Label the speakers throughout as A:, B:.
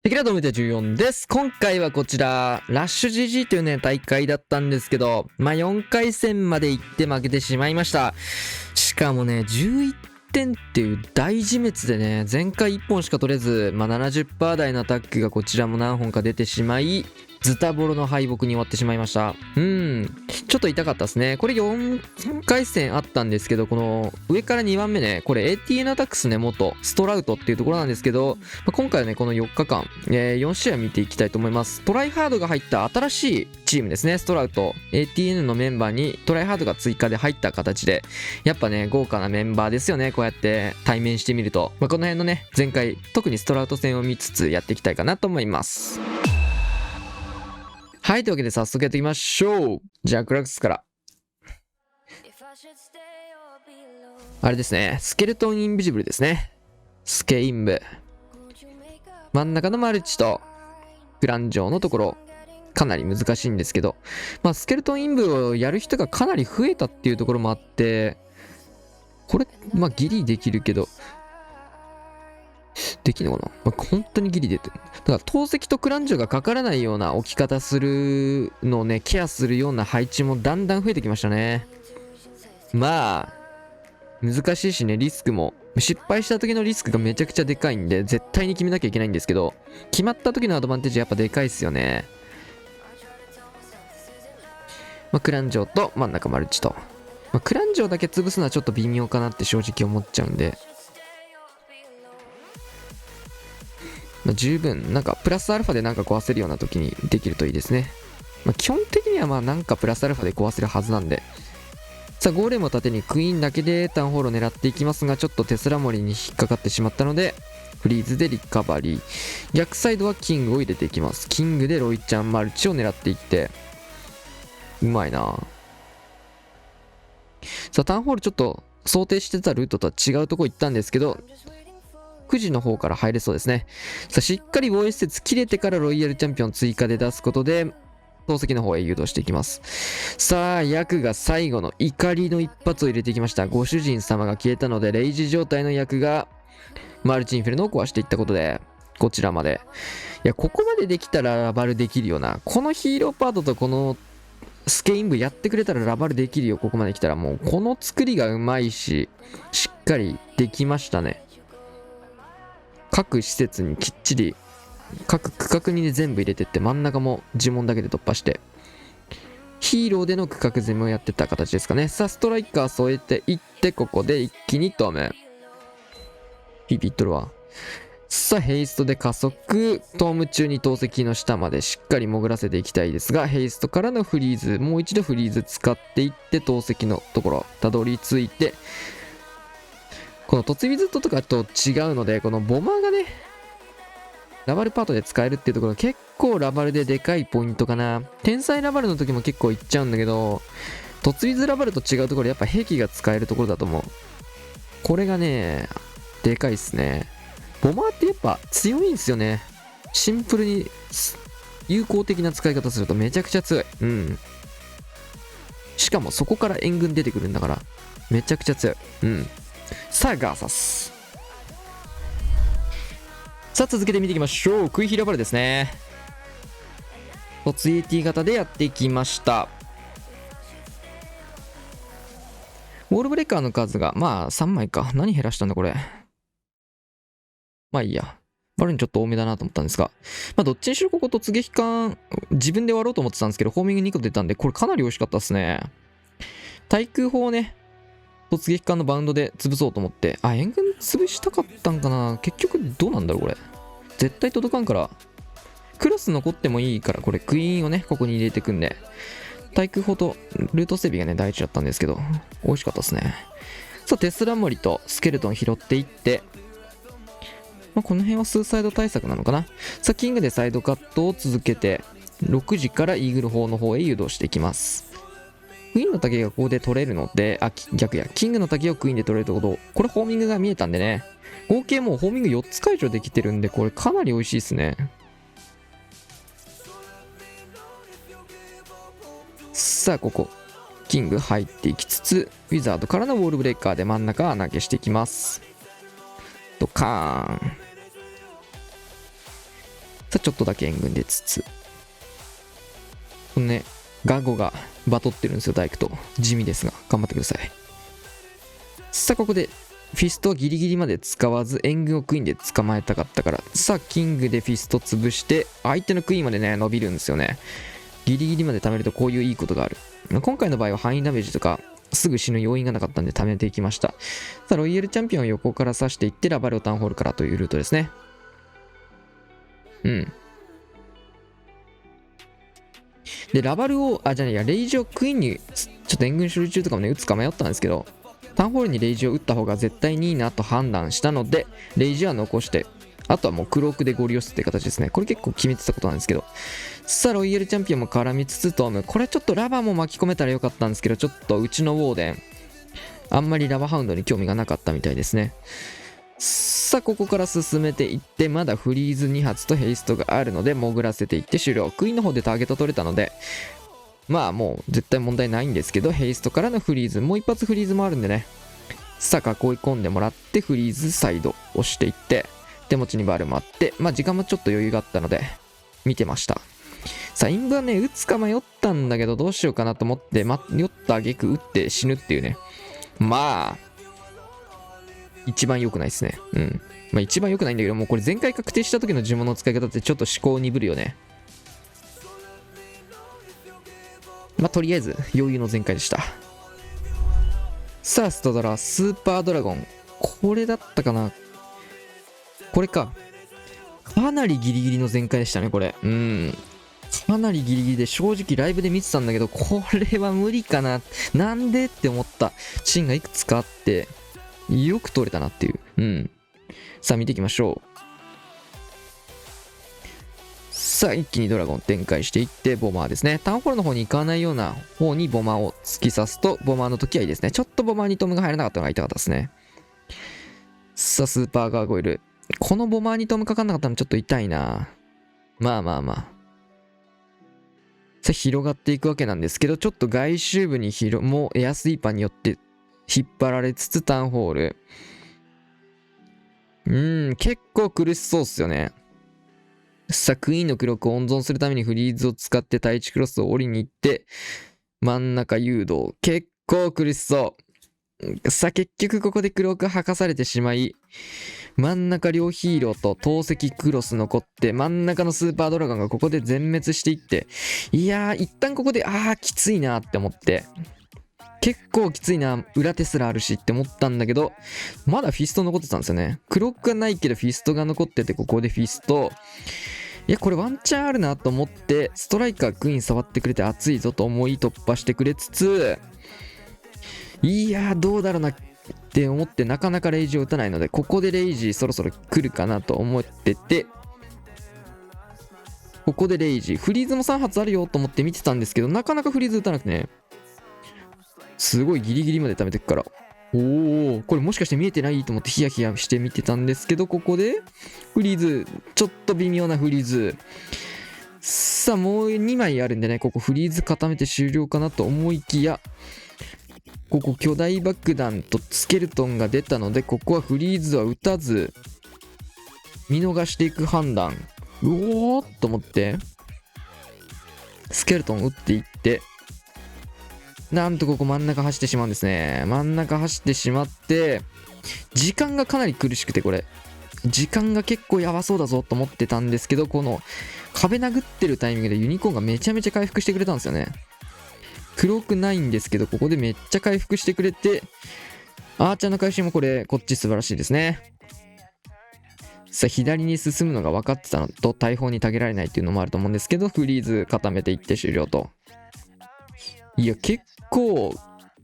A: テキラドメテ14です。今回はこちら、ラッシュ GG というね、大会だったんですけど、4回戦まで行って負けてしまいました。しかもね、11点っていう大自滅でね、前回1本しか取れず、70% 台のアタックがこちらも何本か出てしまい、ズタボロの敗北に終わってしまいました。ちょっと痛かったですね。これ4回戦あったんですけど、この上から2番目ね、これ ATN アタックスね、元ストラウトっていうところなんですけど、今回はね、この4日間、4試合見ていきたいと思います。トライハードが入った新しいチームですね、ストラウト。ATN のメンバーにトライハードが追加で入った形で、やっぱね、豪華なメンバーですよね、こうやって対面してみると。この辺のね、前回、特にストラウト戦を見つつやっていきたいかなと思います。はい、というわけで早速やっていきましょう。じゃあクラックスからあれですね、スケルトンインビジブルですね。スケインブ真ん中のマルチとグランジョーのところかなり難しいんですけど、スケルトンインブをやる人がかなり増えたっていうところもあって、これギリできるけどできるのかな、本当にギリ出てる。だから投石とクランジョがかからないような置き方するのをね、ケアするような配置もだんだん増えてきましたね。難しいしね、リスクも失敗した時のリスクがめちゃくちゃでかいんで、絶対に決めなきゃいけないんですけど、決まった時のアドバンテージやっぱでかいっすよね。クランジョと真ん中マルチと、クランジョだけ潰すのはちょっと微妙かなって正直思っちゃうんで、十分プラスアルファで壊せるような時にできるといいですね。基本的にはプラスアルファで壊せるはずなんで。さあゴーレムを盾にクイーンだけでタウンホールを狙っていきますが、ちょっとテスラモリに引っかかってしまったのでフリーズでリカバリー。逆サイドはキングを入れていきます。キングでロイちゃんマルチを狙っていって、うまいな。さあタウンホールちょっと想定してたルートとは違うとこ行ったんですけど、9時の方から入れそうですね。さあしっかり防衛施設切れてからロイヤルチャンピオン追加で出すことで投石の方へ誘導していきます。さあヤクが最後の怒りの一発を入れていきました。ご主人様が消えたのでレイジ状態のヤクがマルチインフェルノを壊していったことでこちらまで、いやここまでできたらラバルできるよな。このヒーローパートとこのスケイン部やってくれたらラバルできるよ。ここまで来たらもうこの作りがうまいししっかりできましたね。各施設にきっちり各区画にね全部入れてって、真ん中も呪文だけで突破してヒーローでの区画攻めをやってた形ですかね。さあストライカー添えていって、ここで一気に止めビビっとるわ。さあヘイストで加速、トーム中に投石の下までしっかり潜らせていきたいですが、ヘイストからのフリーズ、もう一度フリーズ使っていって投石のところたどり着いて、この突ビズットとかと違うので、このボマーがねラバルパートで使えるっていうところ結構ラバルででかいポイントかな。天才ラバルの時も結構いっちゃうんだけど、突ビズラバルと違うところやっぱ兵器が使えるところだと思う。これがねでかいっすね。ボマーってやっぱ強いんすよね。シンプルに有効的な使い方するとめちゃくちゃ強い。しかもそこから援軍出てくるんだからめちゃくちゃ強い。さあガーサス。さあ続けて見ていきましょう。クイヒラバルですね。突 AT 型でやっていきました。ウォールブレーカーの数が3枚か。何減らしたんだこれ。いいや。バルにちょっと多めだなと思ったんですが、どっちにしろここ突撃艦自分で割ろうと思ってたんですけど、ホーミング2個出たんでこれかなり美味しかったですね。対空砲をね突撃艦のバウンドで潰そうと思って、援軍潰したかったんかな。結局どうなんだろうこれ。絶対届かんから、クロス残ってもいいから、これクイーンをねここに入れてくんで、対空砲とルート整備がね大事だったんですけど美味しかったですね。さあテスラモリとスケルトン拾っていって、この辺はスーサイド対策なのかな。さあキングでサイドカットを続けて6時からイーグル砲の方へ誘導していきます。クイーンの竹がここで取れるので、逆や、キングの竹をクイーンで取れるってこと、これホーミングが見えたんでね、合計もうホーミング4つ解除できてるんで、これかなり美味しいですね。さあここキング入っていきつつ、ウィザードからのウォールブレーカーで真ん中投げしていきます。ドカーン。さあ、ちょっとだけ援軍でつつ。このね、ガゴがバトってるんですよ、大工と。地味ですが、頑張ってください。さあ、ここで、フィストはギリギリまで使わず、援軍をクイーンで捕まえたかったから、さあ、キングでフィスト潰して、相手のクイーンまでね、伸びるんですよね。ギリギリまで貯めるとこういういいことがある。今回の場合は範囲ダメージとか、すぐ死ぬ要因がなかったんで貯めていきました。さあ、ロイヤルチャンピオンを横から刺していって、ラバルをタウンホールからというルートですね。うん。で、ラバルを、じゃあね、レイジをクイーンに、ちょっと援軍処理中とかもね、撃つか迷ったんですけど、タウンホールにレイジを撃った方が絶対にいいなと判断したので、レイジは残して、あとはもうクロークでゴリ押すって形ですね。これ結構決めてたことなんですけど。さあ、ロイヤルチャンピオンも絡みつつトム。これちょっとラバーも巻き込めたらよかったんですけど、ちょっとうちのウォーデン、あんまりラバーハウンドに興味がなかったみたいですね。さあ、ここから進めていって、まだフリーズ2発とヘイストがあるので、潜らせていって終了。クイーンの方でターゲット取れたので、まあもう絶対問題ないんですけど、ヘイストからのフリーズ、もう一発フリーズもあるんでね。さあ、囲い込んでもらって、フリーズサイド押していって、手持ちにバルもあって、まあ時間もちょっと余裕があったので、見てました。さあ、インブはね、打つか迷ったんだけど、どうしようかなと思って、迷った挙句打って死ぬっていうね。まあ、一番良くないですね。うん。まあ一番良くないんだけど、もうこれ前回確定した時の呪文の使い方ってちょっと思考を鈍るよね。まあとりあえず余裕の全開でした。さあ、ストドラ、スーパードラゴン。これだったかな。これか。かなりギリギリの全開でしたね、これ。うん。かなりギリギリで、正直ライブで見てたんだけど、これは無理かな。なんでって思ったシーンがいくつかあって、よく撮れたなっていう。うん。さあ、見ていきましょう。さあ、一気にドラゴン展開していって、ボマーですね。タウンホールの方に行かないような方にボマーを突き刺すと、ボマーの時はいいですね。ちょっとボマーにトムが入らなかったのが痛かったですね。さあ、スーパーガーゴイル。このボマーにトムかかんなかったのちょっと痛いな。まあまあまあ。さあ、広がっていくわけなんですけど、ちょっと外周部にもうエアスイーパーによって引っ張られつつタウンホール。結構苦しそうっすよね。さあ、クイーンの記録を温存するためにフリーズを使って対地クロスを降りに行って、真ん中誘導。結構苦しそう。さあ、結局ここでクローク吐かされてしまい、真ん中両ヒーローと投石クロス残って、真ん中のスーパードラゴンがここで全滅していって、いやー、一旦ここで、きついなって思って、結構きついな、裏手すらあるしって思ったんだけど、まだフィスト残ってたんですよね。クロックがないけどフィストが残ってて、ここでフィスト。いや、これワンチャンあるなと思って、ストライカークイーン触ってくれて熱いぞと思い突破してくれつつ、いやー、どうだろうなって思ってなかなかレイジを打たないので、ここでレイジそろそろ来るかなと思ってて、ここでレイジ、フリーズも3発あるよと思って見てたんですけど、なかなかフリーズ打たなくてね、すごいギリギリまで貯めてくから、これもしかして見えてないと思ってヒヤヒヤして見てたんですけど、ここでフリーズ、ちょっと微妙なフリーズ。さあ、もう2枚あるんでね、ここフリーズ固めて終了かなと思いきや、ここ巨大爆弾とスケルトンが出たので、ここはフリーズは打たず、見逃していく判断。と思って、スケルトン打っていって、なんとここ真ん中走ってしまうんですね。真ん中走ってしまって、時間がかなり苦しくてこれ。時間が結構やばそうだぞと思ってたんですけど、この壁殴ってるタイミングでユニコーンがめちゃめちゃ回復してくれたんですよね。黒くないんですけど、ここでめっちゃ回復してくれて、アーチャーの回収もこっち素晴らしいですね。さあ、左に進むのが分かってたのと、大砲にたげられないっていうのもあると思うんですけど、フリーズ固めていって終了と。いや、結構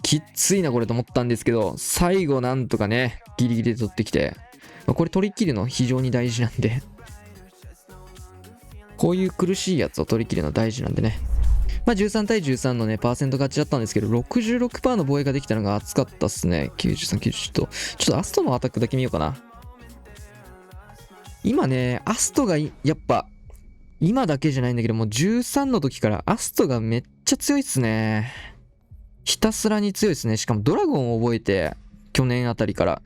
A: きついなこれと思ったんですけど、最後なんとかね、ギリギリで取ってきて、これ取り切るの非常に大事なんで、こういう苦しいやつを取り切るの大事なんでね。まあ13対13のね、パーセント勝ちだったんですけど、66% の防衛ができたのが熱かったっすね。93、90と。ちょっとアストのアタックだけ見ようかな。今ね、アストがやっぱ、今だけじゃないんだけども、13の時からアストがめっちゃ強いっすね。ひたすらに強いですね。しかもドラゴンを覚えて、去年あたりから。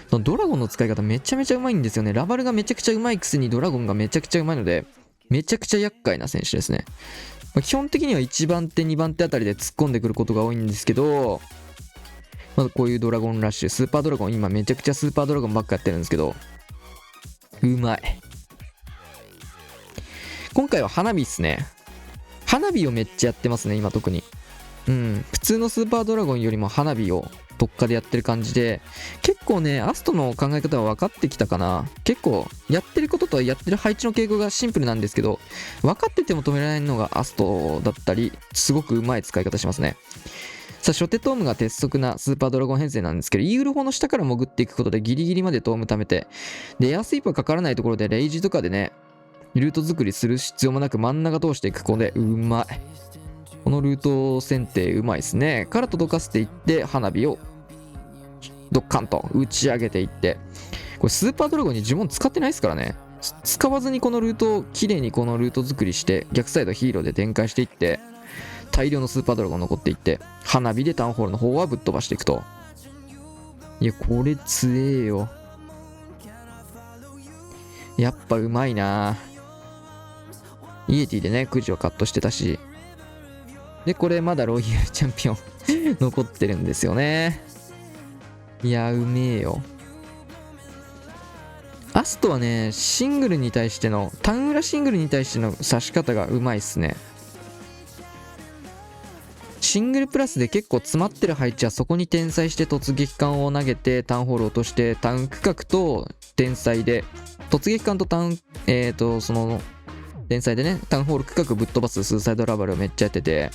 A: ドラゴンの使い方めちゃめちゃうまいんですよね。ラバルがめちゃくちゃうまいくせにドラゴンがめちゃくちゃうまいので、めちゃくちゃ厄介な選手ですね。基本的には1番手2番手あたりで突っ込んでくることが多いんですけど、まずこういうドラゴンラッシュ、スーパードラゴン、今めちゃくちゃスーパードラゴンばっかやってるんですけど、うまい。今回は花火っすね。花火をめっちゃやってますね、今特に。普通のスーパードラゴンよりも花火を特化でやってる感じで、結構ね、アストの考え方は分かってきたかな。結構、やってることとやってる配置の傾向がシンプルなんですけど、分かってても止められないのがアストだったり、すごくうまい使い方しますね。さあ、初手トームが鉄則なスーパードラゴン編成なんですけど、イーグル砲の下から潜っていくことでギリギリまでトーム貯めて、で、エアスイープがかからないところでレイジとかでね、ルート作りする必要もなく真ん中通していく子でうまい。このルート選定うまいですね。から届かせていって花火をドッカンと打ち上げていって、これスーパードラゴンに呪文使ってないですからね。使わずにこのルートをきれいにこのルート作りして逆サイドヒーローで展開していって大量のスーパードラゴン残っていって花火でタウンホールの方はぶっ飛ばしていくと。いやこれ強えよ。やっぱうまいな。イエティでねくじをカットしてたし、でこれまだロイヤルチャンピオン残ってるんですよね。いやうめえよ。アストはねシングルに対してのタウン裏シングルに対しての刺し方がうまいっすね。シングルプラスで結構詰まってる配置はそこに転載して突撃艦を投げてタウンホール落としてタウン区画と転載で突撃艦とタウンその転載でねタウンホール区画ぶっ飛ばすスーサイドラバルをめっちゃやってて、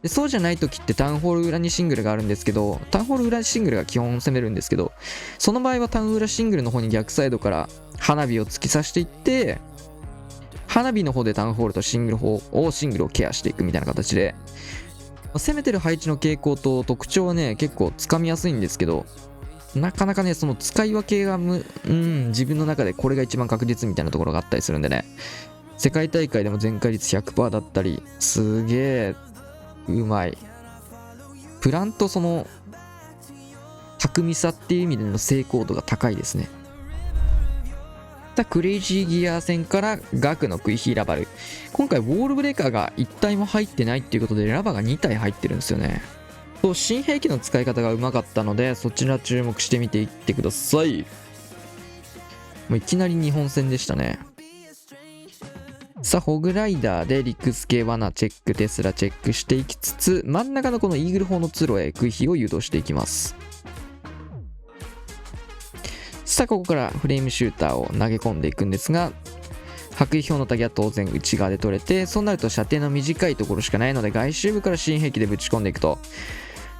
A: でそうじゃない時ってタウンホール裏にシングルがあるんですけど、タウンホール裏シングルが基本攻めるんですけど、その場合はタウン裏シングルの方に逆サイドから花火を突き刺していって花火の方でタウンホールとシングルをケアしていくみたいな形で、攻めてる配置の傾向と特徴はね結構つかみやすいんですけど、なかなかねその使い分けが自分の中でこれが一番確実みたいなところがあったりするんでね、世界大会でも全開率 100% だったりすげえうまい。プランとその巧みさっていう意味での成功度が高いですね。クレイジーギア戦からガクのクイヒーラバル、今回ウォールブレーカーが1体も入ってないっていうことでラバが2体入ってるんですよね。新兵器の使い方がうまかったのでそちら注目してみていってください。もういきなり日本戦でしたね。さあホグライダーでリクス系罠チェックテスラチェックしていきつつ真ん中のこのイーグル砲の通路へクイヒーを誘導していきます。さあここからフレームシューターを投げ込んでいくんですが、白衣表のタギは当然内側で取れて、そうなると射程の短いところしかないので外周部から新兵器でぶち込んでいくと。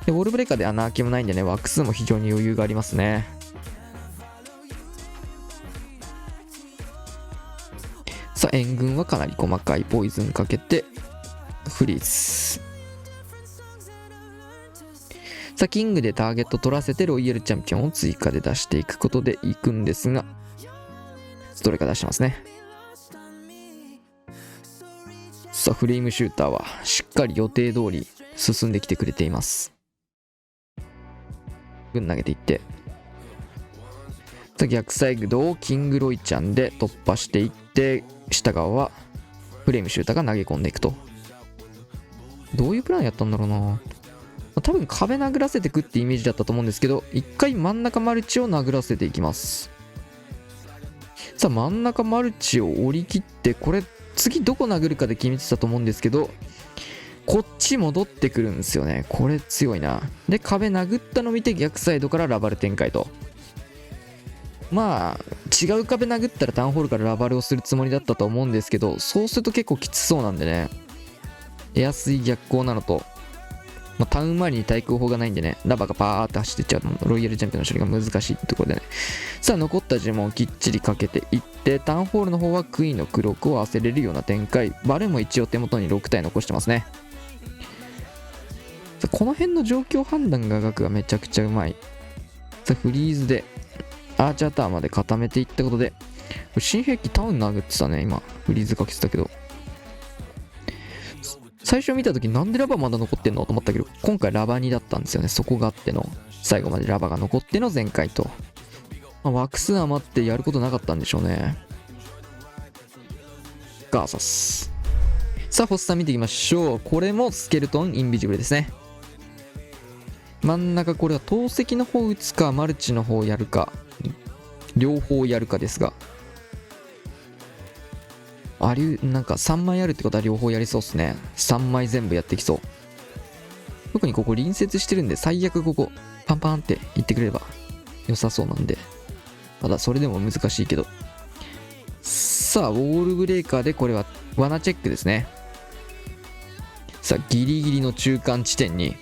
A: でウォールブレーカーで穴開きもないんでね枠数も非常に余裕がありますね。さあ援軍はかなり細かいポイズンかけてフリーズ。さあキングでターゲット取らせてロイヤルチャンピオンを追加で出していくことでいくんですが、ストレカ出してますね。さあフレームシューターはしっかり予定通り進んできてくれています。軍投げていって、さあ逆サイドをキングロイちゃんで突破していって、下側はフレームシューターが投げ込んでいくと。どういうプランやったんだろうな。多分壁殴らせてくってイメージだったと思うんですけど、一回真ん中マルチを殴らせていきます。さあ真ん中マルチを折り切って、これ次どこ殴るかで決めてたと思うんですけど、こっち戻ってくるんですよね。これ強いな。で壁殴ったのを見て逆サイドからラバル展開と。まあ違う壁殴ったらタウンホールからラバルをするつもりだったと思うんですけど、そうすると結構きつそうなんでね、エアスイ逆行なのと、タウン周りに対空砲がないんでね、ラバがパーって走ってっちゃうのロイヤルチャンピオンの処理が難しいってところでね。さあ残った呪文をきっちりかけていって、タウンホールの方はクイーンのクロックを合わせれるような展開。バルも一応手元に6体残してますね。さあこの辺の状況判断がガクがめちゃくちゃうまい。さあフリーズでアーチャーターまで固めていったことで、新兵器タウン殴ってたね。今フリーズかけてたけど、最初見た時なんでラバまだ残ってんのと思ったけど、今回ラバ2だったんですよね。そこがあっての最後までラバが残っての全開と、枠数余ってやることなかったんでしょうね。ガーサス。さあホッサン見ていきましょう。これもスケルトンインビジブルですね。真ん中これは投石の方打つかマルチの方やるか両方やるかですが、なんか3枚あるってことは両方やりそうっすね。3枚全部やってきそう。特にここ隣接してるんで、最悪ここパンパンって言ってくれれば良さそうなんで、ただそれでも難しいけど。さあウォールブレーカーでこれは罠チェックですね。さあギリギリの中間地点に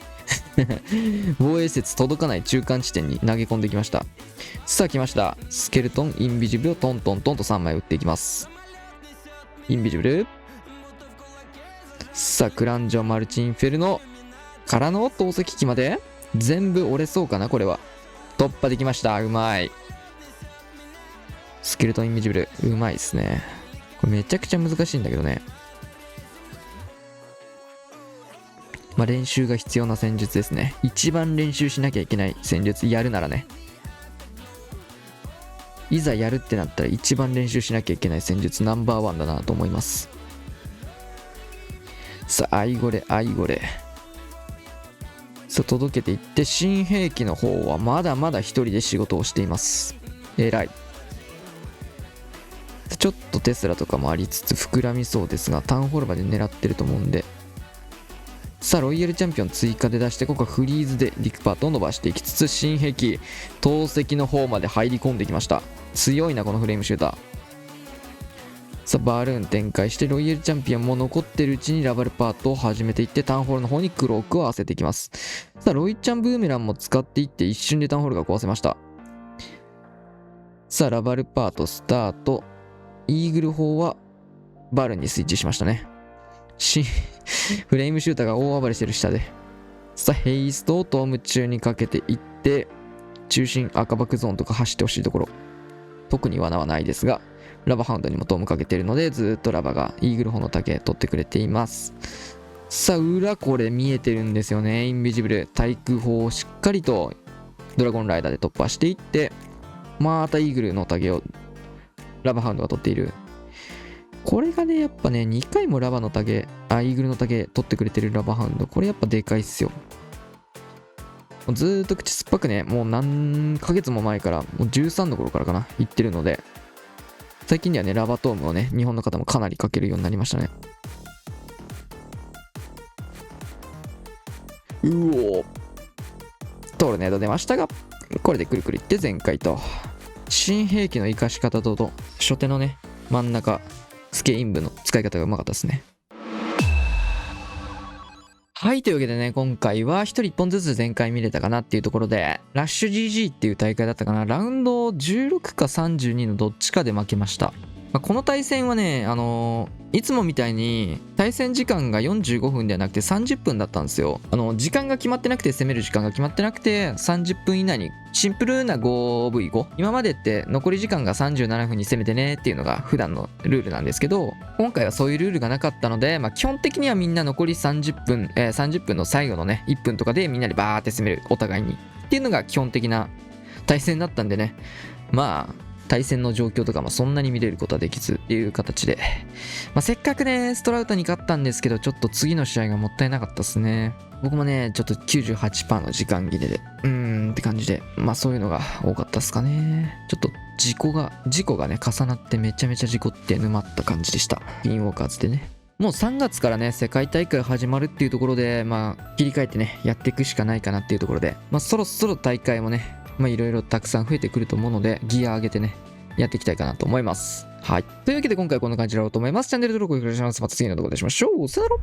A: 防衛説届かない中間地点に投げ込んできました。さあ来ました。スケルトンインビジブルをトントントンと3枚打っていきます。インビジブル。さあクランジョンマルチインフェルノからの投石機まで全部折れそうかな。これは突破できました。うまい。スケルトンインビジブルうまいですね。これめちゃくちゃ難しいんだけどね。まあ練習が必要な戦術ですね。一番練習しなきゃいけない戦術、やるならね。いざやるってなったら一番練習しなきゃいけない戦術ナンバーワンだなと思います。さあアイゴレアイゴレ。さあ届けていって、新兵器の方はまだまだ一人で仕事をしています。偉い。ちょっとテスラとかもありつつ膨らみそうですが、タウンホールまで狙ってると思うんで。さあロイヤルチャンピオン追加で出して、ここはフリーズでリクパートを伸ばしていきつつ、新兵器投石の方まで入り込んできました。強いなこのフレームシューター。さあバルーン展開して、ロイヤルチャンピオンも残ってるうちにラバルパートを始めていって、タウンホールの方にクロークを合わせていきます。さあロイちゃんブーメランも使っていって、一瞬でタウンホールが壊せました。さあラバルパートスタート。イーグル砲はバルーンにスイッチしましたね。フレームシューターが大暴れしてる下で。さあヘイストをトーム中にかけていって、中心赤バックゾーンとか走ってほしいところ。特に罠はないですが、ラバハウンドにもトームかけているので、ずっとラバがイーグル砲の竹取ってくれています。さあ裏これ見えてるんですよね。インビジブル対空砲をしっかりとドラゴンライダーで突破していって、またイーグルの竹をラバハウンドが取っている。これがねやっぱね、2回もラバの竹、イーグルの竹取ってくれてるラバハウンド、これやっぱでかいっすよ。ずーっと口酸っぱくね、もう何ヶ月も前から、もう13の頃からかな、言ってるので、最近ではね、ラバトームをね、日本の方もかなりかけるようになりましたね。うお、トルネード出ましたが、これでくるくるいって全開と。新兵器の生かし方と、初手のね、真ん中、スケイン部の使い方がうまかったですね。はい、というわけでね、今回は1人1本ずつ全開見れたかなっていうところで、ラッシュ GG っていう大会だったかな、ラウンド16か32のどっちかで負けました。この対戦はね、いつもみたいに対戦時間が45分ではなくて30分だったんですよ。時間が決まってなくて、攻める時間が決まってなくて、30分以内にシンプルな 5V5。今までって残り時間が37分に攻めてねっていうのが普段のルールなんですけど、今回はそういうルールがなかったので、基本的にはみんな残り30分、30分の最後のね、1分とかでみんなでバーって攻める、お互いに。っていうのが基本的な対戦だったんでね、対戦の状況とかもそんなに見れることはできずっていう形で、せっかくねストラウトに勝ったんですけど、ちょっと次の試合がもったいなかったですね。僕もねちょっと 98% の時間切れでって感じで、そういうのが多かったですかね。ちょっと事故がね重なってめちゃめちゃ事故って沼った感じでした。インウォーカーズでね、もう3月からね世界大会始まるっていうところで、切り替えてねやっていくしかないかなっていうところで、そろそろ大会もねいろいろたくさん増えてくると思うので、ギア上げてねやっていきたいかなと思います。はい、というわけで今回こんな感じでやろうと思います。チャンネル登録よろしくお願いします。また次の動画でしましょう。さよなら。